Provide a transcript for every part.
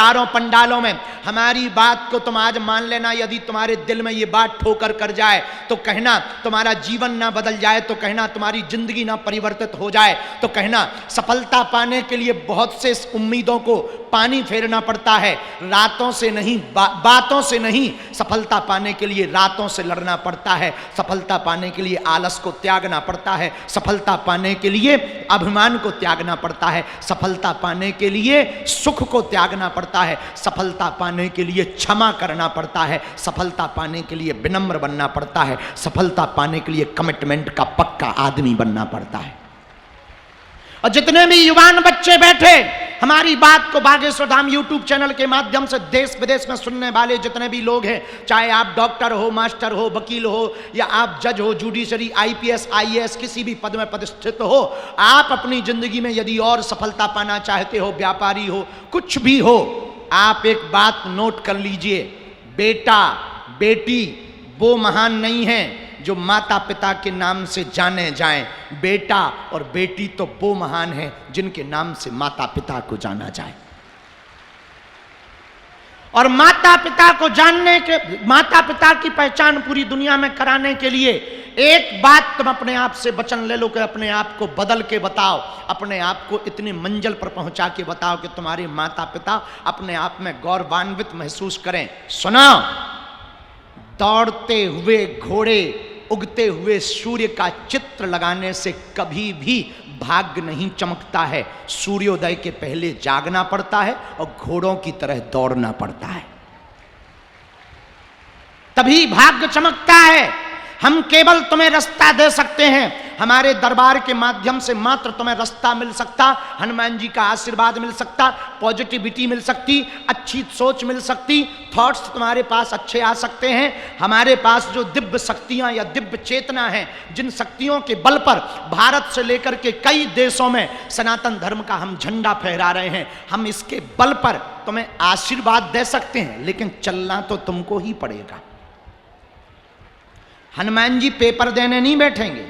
हजारों पंडालों में। हमारी बात को तुम आज मान लेना, यदि तुम्हारे दिल में ये बात ठोकर कर जाए तो कहना तुम्हारा जीवन ना बदल जाए, तो कहना तुम्हारी जिंदगी ना परिवर्तित हो जाए, तो कहना सफलता पाने के लिए बहुत से उम्मीदों को पानी फेरना पड़ता है, रातों से नहीं बातों से नहीं। सफलता पाने के लिए रातों से लड़ना पड़ता है, सफलता पाने के लिए आलस को त्यागना पड़ता है, सफलता पाने के लिए अभिमान को त्यागना पड़ता है, सफलता पाने के लिए सुख को त्यागना पड़ता है, सफलता पाने के लिए क्षमा करना पड़ता है, सफलता पाने के लिए विनम्र बनना पड़ता है, सफलता पाने के लिए कमिटमेंट का पक्का आदमी बनना पड़ता है। और जितने भी युवान बच्चे बैठे हमारी बात को बागेश्वर धाम यूट्यूब चैनल के माध्यम से देश विदेश में सुनने वाले जितने भी लोग हैं, चाहे आप डॉक्टर हो, मास्टर हो, वकील हो, या आप जज हो, जुडिशरी, आईपीएस, आईएएस, किसी भी पद में प्रतिष्ठित हो, आप अपनी जिंदगी में यदि और सफलता पाना चाहते हो, व्यापारी हो, कुछ भी हो, आप एक बात नोट कर लीजिए, बेटा बेटी वो महान नहीं है जो माता पिता के नाम से जाने जाएं, बेटा और बेटी तो वो महान हैं जिनके नाम से माता पिता को जाना जाए। और माता पिता को जानने के, माता पिता की पहचान पूरी दुनिया में कराने के लिए एक बात तुम अपने आप से वचन ले लो कि अपने आप को बदल के बताओ, अपने आप को इतनी मंजिल पर पहुंचा के बताओ कि तुम्हारे माता पिता अपने आप में गौरवान्वित महसूस करें। सुनो, दौड़ते हुए घोड़े, उगते हुए सूर्य का चित्र लगाने से कभी भी भाग्य नहीं चमकता है। सूर्योदय के पहले जागना पड़ता है और घोड़ों की तरह दौड़ना पड़ता है, तभी भाग्य चमकता है। हम केवल तुम्हें रास्ता दे सकते हैं, हमारे दरबार के माध्यम से मात्र तुम्हें रास्ता मिल सकता, हनुमान जी का आशीर्वाद मिल सकता, पॉजिटिविटी मिल सकती, अच्छी सोच मिल सकती, थॉट्स तुम्हारे पास अच्छे आ सकते हैं। हमारे पास जो दिव्य शक्तियां या दिव्य चेतना है, जिन शक्तियों के बल पर भारत से लेकर के कई देशों में सनातन धर्म का हम झंडा फहरा रहे हैं, हम इसके बल पर तुम्हें आशीर्वाद दे सकते हैं, लेकिन चलना तो तुमको ही पड़ेगा। हनुमान जी पेपर देने नहीं बैठेंगे।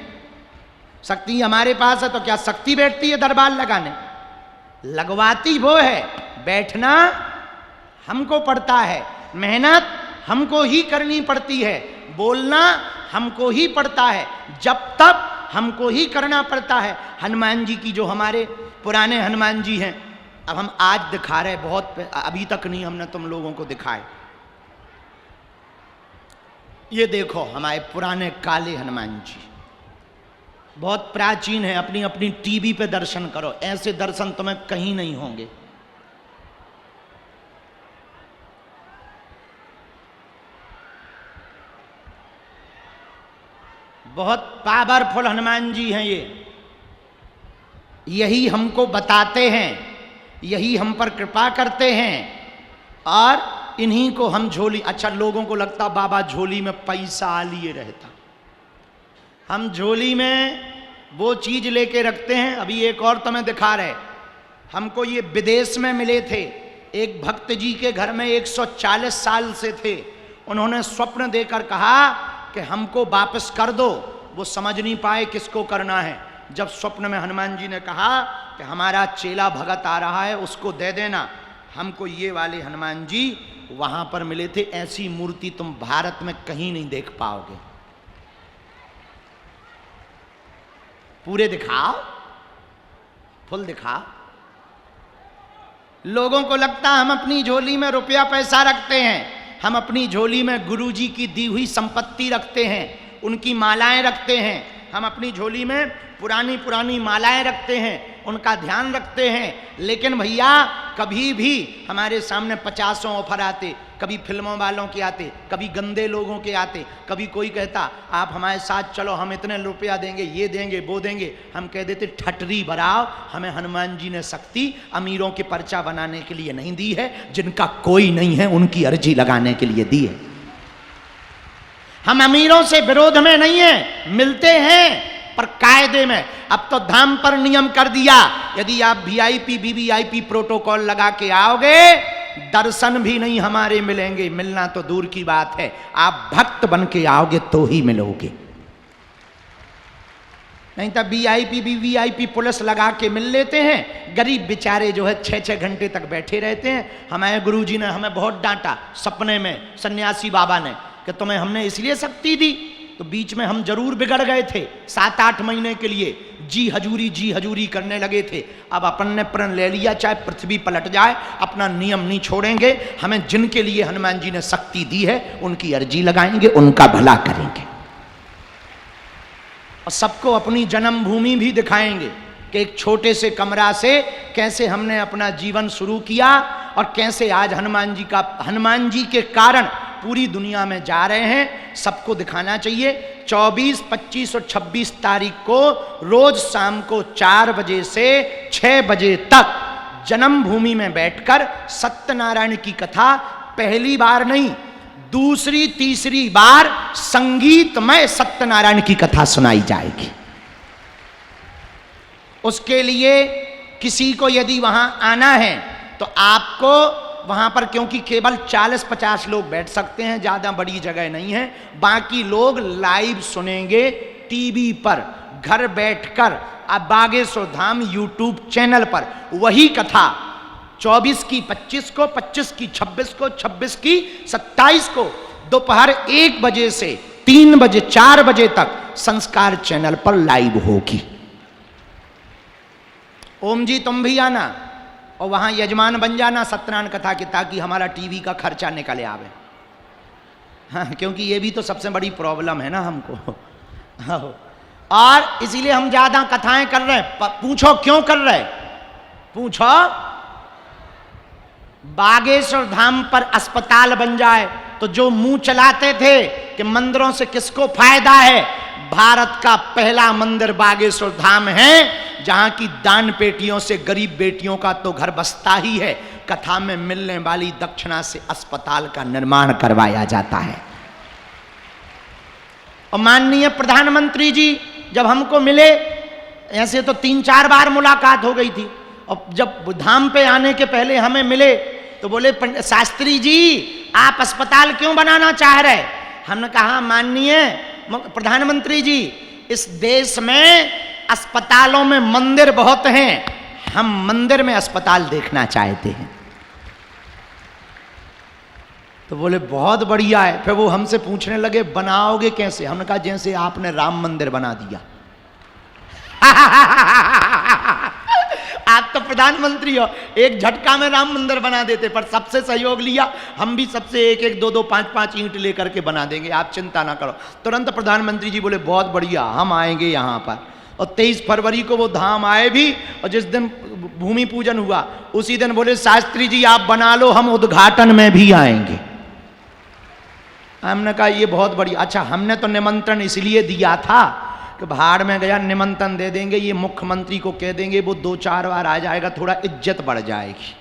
शक्ति हमारे पास है तो क्या शक्ति बैठती है दरबार लगाने? लगवाती वो है, बैठना हमको पड़ता है, मेहनत हमको ही करनी पड़ती है, बोलना हमको ही पड़ता है, जब तक हमको ही करना पड़ता है। हनुमान जी की जो हमारे पुराने हनुमान जी हैं, अब हम आज दिखा रहे, बहुत अभी तक नहीं हमने तुम लोगों को दिखाए। ये देखो हमारे पुराने काले हनुमान जी, बहुत प्राचीन है। अपनी अपनी टीवी पे दर्शन करो, ऐसे दर्शन तुम्हें कहीं नहीं होंगे। बहुत पावरफुल हनुमान जी हैं ये, यही हमको बताते हैं, यही हम पर कृपा करते हैं, और इन्हीं को हम झोली, अच्छा लोगों को लगता बाबा झोली में पैसा लिए रहता, हम झोली में वो चीज लेके रखते हैं। अभी एक और तुम्हें दिखा रहे, हमको ये विदेश में मिले थे, एक भक्त जी के घर में 140 साल से थे, उन्होंने स्वप्न देकर कहा कि हमको वापस कर दो। वो समझ नहीं पाए किसको करना है। जब स्वप्न में हनुमान जी ने कहा कि हमारा चेला भगत आ रहा है, उसको दे देना, हमको ये वाले हनुमान जी वहां पर मिले थे। ऐसी मूर्ति तुम भारत में कहीं नहीं देख पाओगे। पूरे दिखाओ, फुल दिखाओ। लोगों को लगता हम अपनी झोली में रुपया पैसा रखते हैं, हम अपनी झोली में गुरुजी की दी हुई संपत्ति रखते हैं, उनकी मालाएं रखते हैं, हम अपनी झोली में पुरानी पुरानी मालाएं रखते हैं, उनका ध्यान रखते हैं। लेकिन भैया कभी भी हमारे सामने 50 ऑफर आते, कभी फिल्मों वालों के आते, कभी गंदे लोगों के आते, कभी कोई कहता आप हमारे साथ चलो, हम इतने रुपया देंगे, ये देंगे, वो देंगे। हम कह देते ठटरी भराओ, हमें हनुमान जी ने शक्ति अमीरों के पर्चा बनाने के लिए नहीं दी है, जिनका कोई नहीं है उनकी अर्जी लगाने के लिए दी है। हम अमीरों से विरोध में नहीं है, मिलते हैं पर कायदे में। अब तो धाम पर नियम कर दिया, यदि आप वीआईपी वीवीआईपी प्रोटोकॉल लगा के आओगे, दर्शन भी नहीं हमारे मिलेंगे, मिलना तो दूर की बात है, आप भक्त बन के आओगे तो ही मिलोगे। नहीं तो वीआईपी वीवीआईपी पुलिस लगा के मिल लेते हैं, गरीब बेचारे जो है 6-6 घंटे तक बैठे रहते हैं। हमारे गुरुजी ने हमें बहुत डांटा सपने में, सन्यासी बाबा ने, कि तुम्हें हमने इसलिए शक्ति दी, तो बीच में हम जरूर बिगड़ गए थे 7-8 महीने के लिए, जी हजूरी करने लगे थे। अब अपन ने प्रण ले लिया, चाहे पृथ्वी पलट जाए अपना नियम नहीं छोड़ेंगे। हमें जिनके लिए हनुमान जी ने शक्ति दी है उनकी अर्जी लगाएंगे, उनका भला करेंगे, और सबको अपनी जन्मभूमि भी दिखाएंगे कि एक छोटे से कमरा से कैसे हमने अपना जीवन शुरू किया और कैसे आज हनुमान जी के कारण पूरी दुनिया में जा रहे हैं। सबको दिखाना चाहिए। 24, 25 और 26 तारीख को रोज शाम को 4 बजे से 6 बजे तक जन्मभूमि में बैठकर सत्यनारायण की कथा पहली बार नहीं, दूसरी तीसरी बार संगीतमय सत्यनारायण की कथा सुनाई जाएगी। उसके लिए किसी को यदि वहां आना है तो आपको वहां पर, क्योंकि केवल 40-50 लोग बैठ सकते हैं, ज्यादा बड़ी जगह नहीं है, बाकी लोग लाइव सुनेंगे टीवी पर, घर बैठकर अब बागेश्वर धाम यूट्यूब चैनल पर वही कथा 24 की 25 को, 25 की 26 को, 26 की 27 को दोपहर 1 बजे से 3 बजे 4 बजे तक संस्कार चैनल पर लाइव होगी। ओम जी तुम भी आना और वहां यजमान बन जाना सत्यनारायण कथा की, ताकि हमारा टीवी का खर्चा निकल आवे। हाँ, क्योंकि ये भी तो सबसे बड़ी प्रॉब्लम है ना हमको। और इसीलिए हम ज्यादा कथाएं कर रहे हैं। पूछो क्यों कर रहे? पूछो, बागेश्वर धाम पर अस्पताल बन जाए तो जो मुंह चलाते थे कि मंदिरों से किसको फायदा है, भारत का पहला मंदिर बागेश्वर धाम है, जहां की दान पेटियों से गरीब बेटियों का तो घर बसता ही है, कथा में मिलने वाली दक्षिणा से अस्पताल का निर्माण करवाया जाता है। और माननीय प्रधानमंत्री जी जब हमको मिले, ऐसे तो 3-4 बार मुलाकात हो गई थी, और जब धाम पे आने के पहले हमें मिले तो बोले, शास्त्री जी आप अस्पताल क्यों बनाना चाह रहे? हमने कहा माननीय प्रधानमंत्री जी, इस देश में अस्पतालों में मंदिर बहुत हैं, हम मंदिर में अस्पताल देखना चाहते हैं। तो बोले बहुत बढ़िया है। फिर वो हमसे पूछने लगे बनाओगे कैसे? हमने कहा जैसे आपने राम मंदिर बना दिया। आप तो प्रधानमंत्री हो, एक झटका में राम मंदिर बना देते, पर सबसे सहयोग लिया, हम भी सबसे 1-1, 2-2, 5-5 ईंट लेकर के बना देंगे, आप चिंता ना करो। तुरंत प्रधानमंत्री जी बोले बहुत बढ़िया, हम आएंगे यहाँ पर। और 23 फरवरी को वो धाम आए भी, और जिस दिन भूमि पूजन हुआ उसी दिन बोले शास्त्री जी आप बना लो, हम उद्घाटन में भी आएंगे। हमने कहा ये बहुत बढ़िया। अच्छा, हमने तो निमंत्रण इसलिए दिया था कि भाड़ में गया, निमंत्रण दे देंगे, ये मुख्यमंत्री को कह देंगे, वो 2-4 बार आ जाएगा, थोड़ा इज्जत बढ़ जाएगी।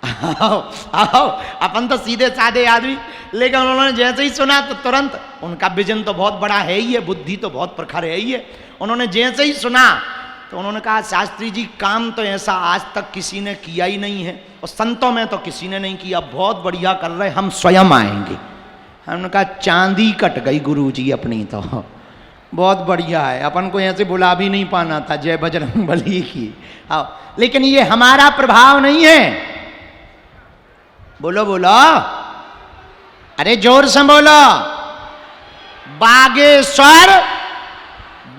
आओ आओ, अपन तो सीधे साधे आदमी, लेकिन उन्होंने जैसे ही सुना तो तुरंत, उनका विजन तो बहुत बड़ा है ही है, बुद्धि तो बहुत प्रखर है ही है। उन्होंने जैसे ही सुना तो उन्होंने कहा शास्त्री जी काम तो ऐसा आज तक किसी ने किया ही नहीं है, और संतों में तो किसी ने नहीं किया, बहुत बढ़िया कर रहे, हम स्वयं आएंगे। हमने कहा चांदी कट गई गुरुजी अपनी, तो बहुत बढ़िया है, अपन को ऐसे बुला भी नहीं पाना था, जय बजरंग बली की। आओ, लेकिन ये हमारा प्रभाव नहीं है। बोलो बोलो, अरे जोर से बोलो। बागेश्वर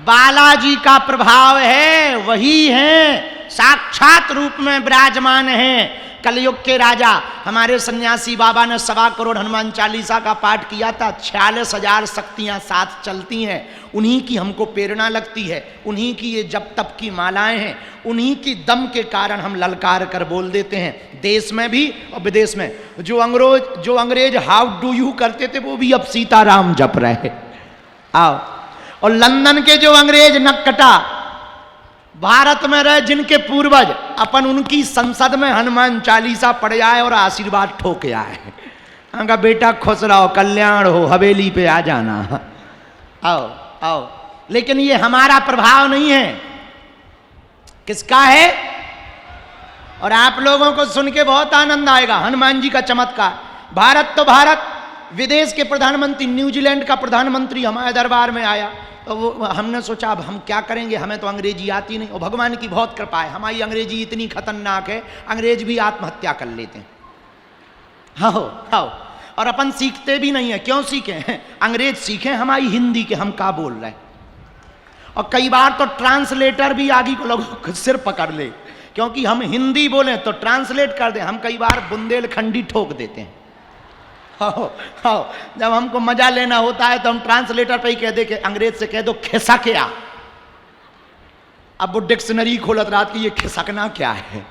बालाजी का प्रभाव है, वही है, साक्षात रूप में विराजमान है। कलयुग के राजा हमारे सन्यासी बाबा ने 1.25 करोड़ हनुमान चालीसा का पाठ किया था, 46,000 शक्तियां साथ चलती हैं, उन्हीं की हमको प्रेरणा लगती है, उन्हीं की ये जप तप की मालाएं हैं, उन्हीं की दम के कारण हम ललकार कर बोल देते हैं, देश में भी और विदेश में। जो अंग्रेज हाउ डू यू करते थे वो भी अब सीताराम जप रहे। आओ, और लंदन के जो अंग्रेज नक्कटा भारत में रहे, जिनके पूर्वज, अपन उनकी संसद में हनुमान चालीसा पढ़ आए और आशीर्वाद ठोके आए। उनका बेटा खुश रहो, कल्याण हो, हवेली पे आ जाना। आओ आओ, लेकिन ये हमारा प्रभाव नहीं है, किसका है? और आप लोगों को सुन के बहुत आनंद आएगा हनुमान जी का चमत्कार। भारत तो भारत, विदेश के प्रधानमंत्री, न्यूजीलैंड का प्रधानमंत्री हमारे दरबार में आया, तो वो हमने सोचा अब हम क्या करेंगे, हमें तो अंग्रेजी आती नहीं। और भगवान की बहुत कृपा है, हमारी अंग्रेजी इतनी खतरनाक है, अंग्रेज भी आत्महत्या कर लेते हैं। हाँ, और अपन सीखते भी नहीं है। क्यों सीखें? अंग्रेज सीखें हमारी हिंदी के हम क्या बोल रहे हैं। और कई बार तो ट्रांसलेटर भी आगे को लोगों सिर पकड़ ले, क्योंकि हम हिंदी बोलें तो ट्रांसलेट कर दें। हम कई बार बुंदेलखंडी ठोक देते हैं। जब हमको मजा लेना होता है तो हम ट्रांसलेटर पे ही कह दे कि अंग्रेज से कह दो खिसकिया। अब वो डिक्शनरी खोलत रात की, ये खिसकना क्या है?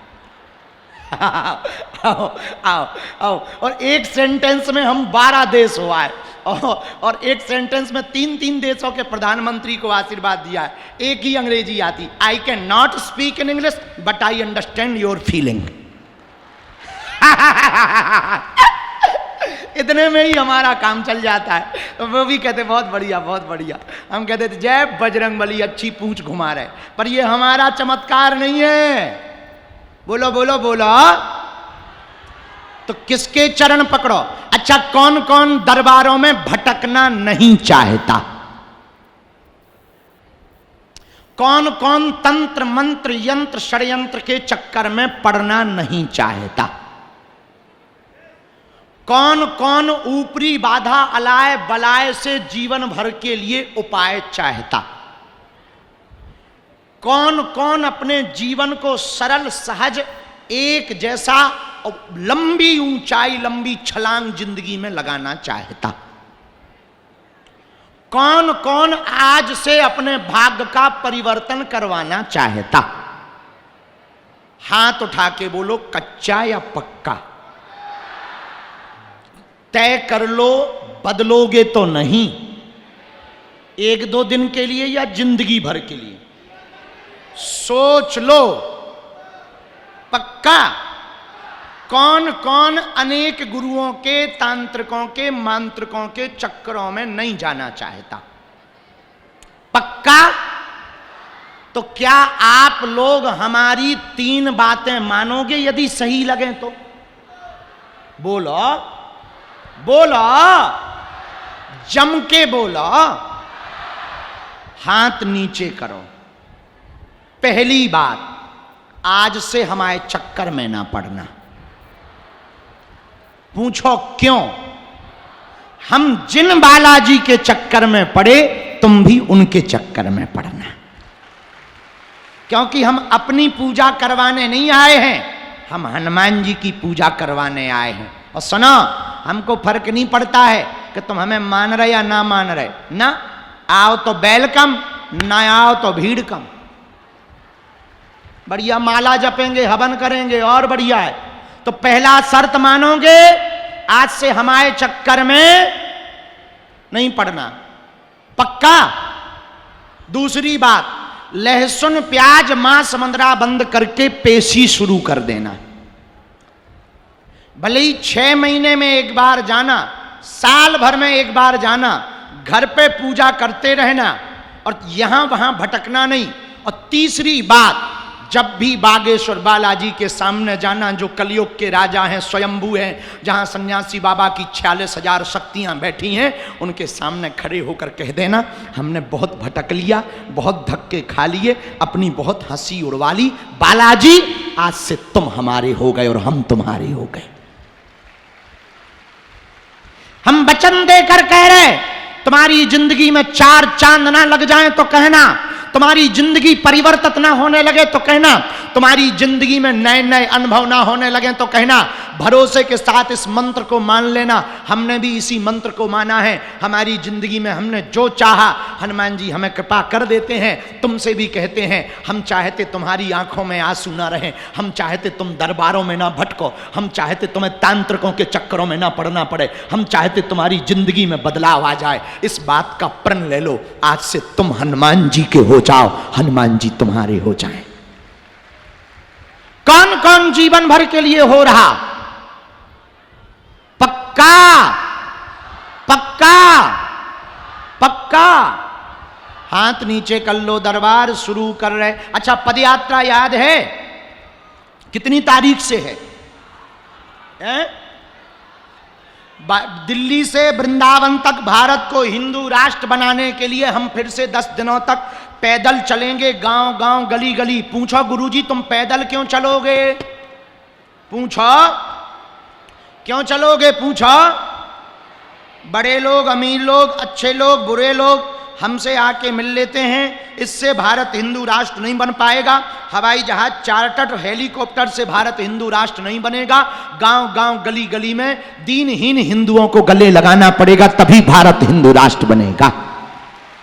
आओ। और एक सेंटेंस में हम 12 देश हुआ है, और एक सेंटेंस में 3 देशों के प्रधानमंत्री को आशीर्वाद दिया है। एक ही अंग्रेजी आती, I can not speak in English but I understand your feeling. इतने में ही हमारा काम चल जाता है। तो वो भी कहते बहुत बढ़िया, बहुत बढ़िया। हम कहते थे जय बजरंगबली, अच्छी पूंछ घुमा रहे। पर ये हमारा चमत्कार नहीं है। बोलो बोलो बोलो। तो किसके चरण पकड़ो? अच्छा, कौन कौन दरबारों में भटकना नहीं चाहता? कौन कौन तंत्र मंत्र यंत्र षड्यंत्र के चक्कर में पड़ना नहीं चाहता? कौन कौन ऊपरी बाधा अलाय बलाय से जीवन भर के लिए उपाय चाहता? कौन कौन अपने जीवन को सरल सहज एक जैसा लंबी ऊंचाई लंबी छलांग जिंदगी में लगाना चाहता? कौन कौन आज से अपने भाग्य का परिवर्तन करवाना चाहता? हाथ उठा के बोलो, कच्चा या पक्का? तय कर लो, बदलोगे तो नहीं। 1-2 दिन के लिए या जिंदगी भर के लिए? सोच लो, पक्का? कौन कौन अनेक गुरुओं के, तांत्रिकों के, मांत्रिकों के चक्करों में नहीं जाना चाहता? पक्का? तो क्या आप लोग हमारी 3 बातें मानोगे यदि सही लगे तो? बोलो बोलो, जम के बोलो। हाथ नीचे करो। पहली बात, आज से हमारे चक्कर में ना पड़ना। पूछो क्यों? हम जिन बालाजी के चक्कर में पड़े, तुम भी उनके चक्कर में पड़ना। क्योंकि हम अपनी पूजा करवाने नहीं आए हैं, हम हनुमान जी की पूजा करवाने आए हैं। और सुनो, हमको फर्क नहीं पड़ता है कि तुम हमें मान रहे या ना मान रहे। ना आओ तो वेलकम, ना आओ तो भीड़ कम। बढ़िया माला जपेंगे, हवन करेंगे, और बढ़िया है। तो पहला शर्त मानोगे, आज से हमारे चक्कर में नहीं पड़ना। पक्का? दूसरी बात, लहसुन प्याज मांस मंदरा बंद करके पेशी शुरू कर देना। भले ही 6 महीने में एक बार जाना, साल भर में एक बार जाना, घर पे पूजा करते रहना और यहां वहां भटकना नहीं। और तीसरी बात, जब भी बागेश्वर बालाजी के सामने जाना, जो कलयुग के राजा हैं, स्वयंभू हैं, जहां सन्यासी बाबा की 46,000 शक्तियां बैठी हैं, उनके सामने खड़े होकर कह देना, हमने बहुत भटक लिया, बहुत धक्के खा लिए, अपनी बहुत हंसी उड़वा ली, बालाजी आज से तुम हमारे हो गए और हम तुम्हारे हो गए। हम वचन देकर कह रहे, तुम्हारी जिंदगी में 4 चांद ना लग जाएं तो कहना, तुम्हारी जिंदगी परिवर्तित ना होने लगे तो कहना, तुम्हारी जिंदगी में नए नए अनुभव ना होने लगे तो कहना। भरोसे के साथ इस मंत्र को मान लेना। हमने भी इसी मंत्र को माना है। हमारी जिंदगी में हमने जो चाहा, हनुमान जी हमें कृपा कर देते हैं। तुमसे भी कहते हैं, हम चाहते तुम्हारी आंखों में आंसू ना रहे, हम चाहते तुम दरबारों में ना भटको, हम चाहते तुम्हें तांत्रिकों के चक्करों में ना पड़ना पड़े, हम चाहते तुम्हारी जिंदगी में बदलाव आ जाए। इस बात का प्रण ले लो, आज से तुम हनुमान जी के हो जाओ, हनुमान जी तुम्हारे हो जाएं। कौन कौन जीवन भर के लिए हो रहा? पक्का पक्का पक्का? हाथ नीचे कर लो। दरबार शुरू कर रहे। अच्छा, पदयात्रा याद है कितनी तारीख से है? दिल्ली से वृंदावन तक भारत को हिंदू राष्ट्र बनाने के लिए हम फिर से 10 दिनों तक पैदल चलेंगे, गांव गांव गली गली। पूछो गुरुजी तुम पैदल क्यों चलोगे? पूछो क्यों चलोगे? पूछो। बड़े लोग, अमीर लोग, अच्छे लोग, बुरे लोग हमसे आके मिल लेते हैं। इससे भारत हिंदू राष्ट्र नहीं बन पाएगा। हवाई जहाज, चार्टर्ड हेलीकॉप्टर से भारत हिंदू राष्ट्र नहीं बनेगा। गांव गांव गली गली में दीनहीन हिंदुओं को गले लगाना पड़ेगा, तभी भारत हिंदू राष्ट्र बनेगा।